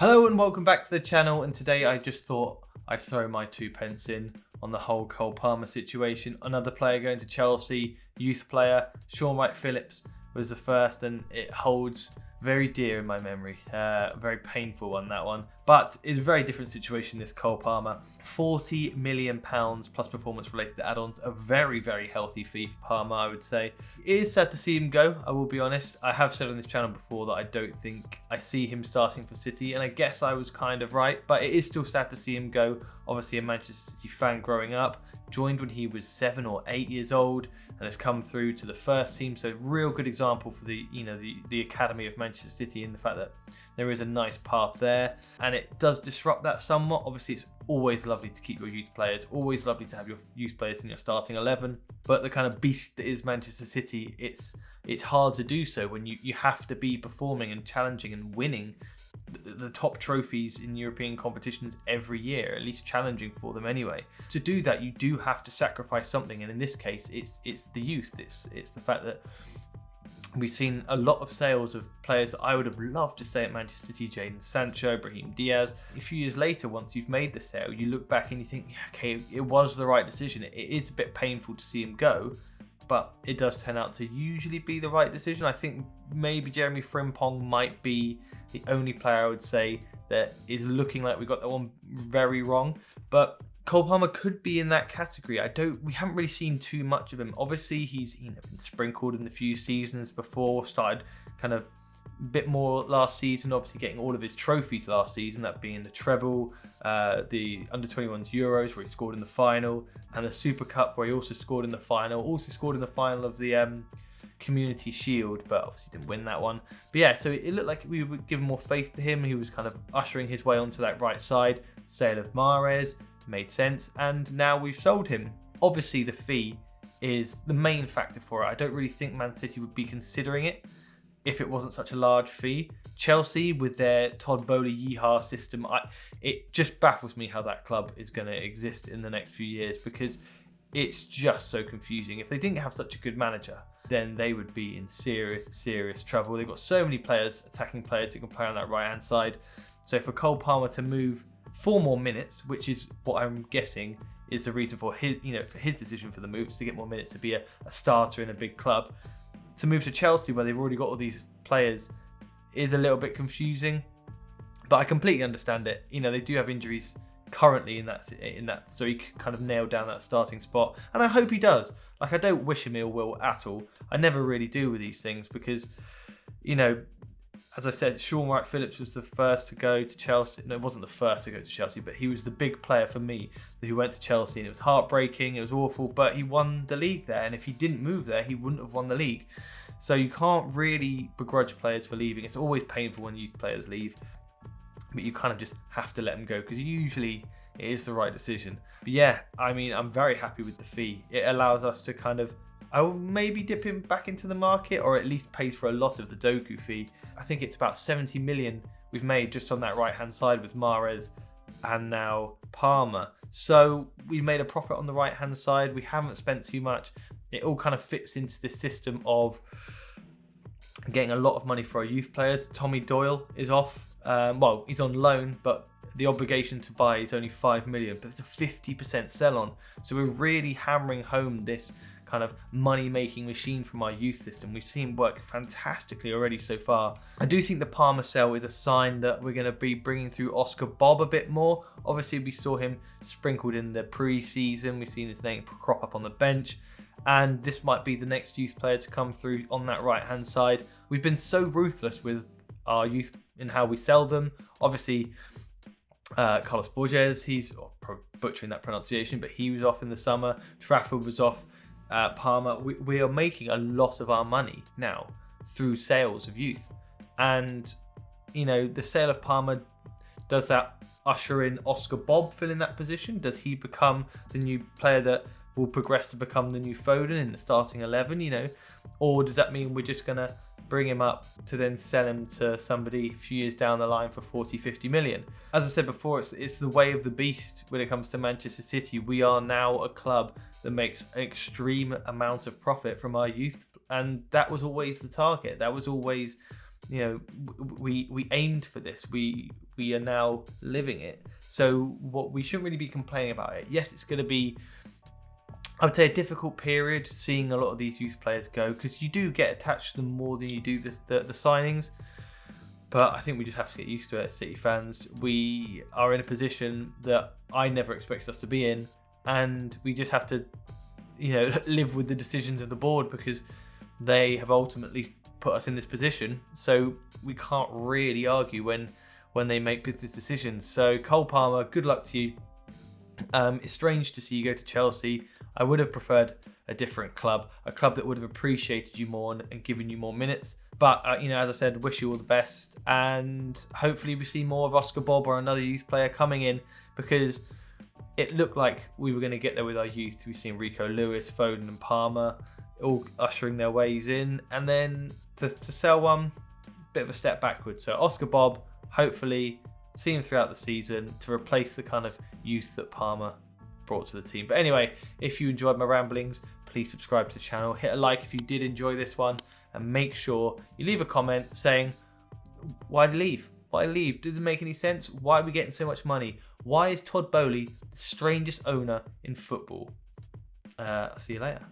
Hello and welcome back to the channel, and today I just thought I'd throw my 2 pence in on the whole Cole Palmer situation. Another player going to Chelsea, youth player. Sean Wright-Phillips was the first, and it holds very dear in my memory. Very painful one, that one. But it's a very different situation, this Cole Palmer. £40 million plus performance-related add-ons. A very, very healthy fee for Palmer, I would say. It is sad to see him go, I will be honest. I have said on this channel before that I don't think I see him starting for City, and I guess I was kind of right, but it is still sad to see him go. Obviously a Manchester City fan growing up, joined when he was 7 or 8 years old, and has come through to the first team. So real good example for the academy of Manchester City, in the fact that there is a nice path there, and it does disrupt that somewhat. Obviously it's always lovely to keep your youth players, always lovely to have your youth players in your starting 11, but the kind of beast that is Manchester City, it's hard to do so when you have to be performing and challenging and winning the top trophies in European competitions every year, at least challenging for them anyway. To do that, you do have to sacrifice something, and in this case it's the youth. It's the fact that we've seen a lot of sales of players that I would have loved to stay at Manchester City. Jadon Sancho, Brahim Diaz. A few years later, once you've made the sale, you look back and you think, yeah, okay, it was the right decision. It is a bit painful to see him go, but it does turn out to usually be the right decision. I think maybe Jeremy Frimpong might be the only player I would say that is looking like we got that one very wrong, but Cole Palmer could be in that category. We haven't really seen too much of him. Obviously, he's been sprinkled in the few seasons before, started kind of a bit more last season, obviously getting all of his trophies last season, that being the treble, the under-21s Euros where he scored in the final, and the Super Cup where he also scored in the final, of the Community Shield, but obviously didn't win that one. But yeah, so it looked like we were giving more faith to him. He was kind of ushering his way onto that right side. Sale of Mahrez made sense, and now we've sold him. Obviously the fee is the main factor for it. I don't really think Man City would be considering it if it wasn't such a large fee. Chelsea, with their Todd Boehly yeehaw system, it just baffles me how that club is going to exist in the next few years, because it's just so confusing. If they didn't have such a good manager, then they would be in serious trouble. They've got so many players, attacking players, who can play on that right hand side. So for Cole Palmer to move 4 more minutes, which is what I'm guessing is the reason for his decision for the move, to get more minutes, to be a starter in a big club, to move to Chelsea where they've already got all these players, is a little bit confusing. But I completely understand it. They do have injuries currently in that, so he could kind of nail down that starting spot, and I hope he does. Like, I don't wish him ill will at all. I never really do with these things, because as I said, Sean Wright-Phillips was the first to go to Chelsea. No, it wasn't the first to go to Chelsea, but he was the big player for me who went to Chelsea, and it was heartbreaking, it was awful, but he won the league there, and if he didn't move there, he wouldn't have won the league. So you can't really begrudge players for leaving. It's always painful when youth players leave, but you kind of just have to let them go, because usually it is the right decision. But yeah, I mean, I'm very happy with the fee. It allows us to kind of, I will maybe dip him back into the market, or at least pays for a lot of the Doku fee. I think it's about 70 million we've made just on that right hand side with Mahrez and now Palmer. So we've made a profit on the right hand side. We haven't spent too much. It all kind of fits into this system of getting a lot of money for our youth players. Tommy Doyle is off. Well, he's on loan, but the obligation to buy is only 5 million, but it's a 50% sell on. So we're really hammering home this kind of money-making machine from our youth system. We've seen work fantastically already so far. I do think the Palmer sale is a sign that we're going to be bringing through Oscar Bob a bit more. Obviously, we saw him sprinkled in the pre-season. We've seen his name crop up on the bench, and this might be the next youth player to come through on that right-hand side. We've been so ruthless with our youth in how we sell them. Obviously, Carlos Borges, he's butchering that pronunciation, but he was off in the summer. Trafford was off. Palmer, we are making a lot of our money now through sales of youth, and the sale of Palmer, does that usher in Oscar Bob filling that position? Does he become the new player that will progress to become the new Foden in the starting 11? Or does that mean we're just gonna bring him up to then sell him to somebody a few years down the line for 40-50 million? As I said before, it's the way of the beast when it comes to Manchester City. We are now a club that makes an extreme amount of profit from our youth, and that was always the target. That was always we aimed for this. We are now living it. So what we shouldn't really be complaining about it. Yes, it's going to be, I would say, a difficult period seeing a lot of these youth players go, because you do get attached to them more than you do the signings. But I think we just have to get used to it as City fans. We are in a position that I never expected us to be in, and we just have to, live with the decisions of the board, because they have ultimately put us in this position. So we can't really argue when they make business decisions. So Cole Palmer, good luck to you. It's strange to see you go to Chelsea. I would have preferred a different club, a club that would have appreciated you more and given you more minutes. But, as I said, wish you all the best. And hopefully we see more of Oscar Bob or another youth player coming in, because it looked like we were going to get there with our youth. We've seen Rico Lewis, Foden and Palmer all ushering their ways in. And then to sell one, bit of a step backwards. So Oscar Bob, hopefully see him throughout the season to replace the kind of youth that Palmer brought to the team. But anyway, if you enjoyed my ramblings, please subscribe to the channel, hit a like if you did enjoy this one, and make sure you leave a comment saying, why leave? Why leave? Does it make any sense? Why are we getting so much money? Why is Todd Boehly the strangest owner in football? I'll see you later.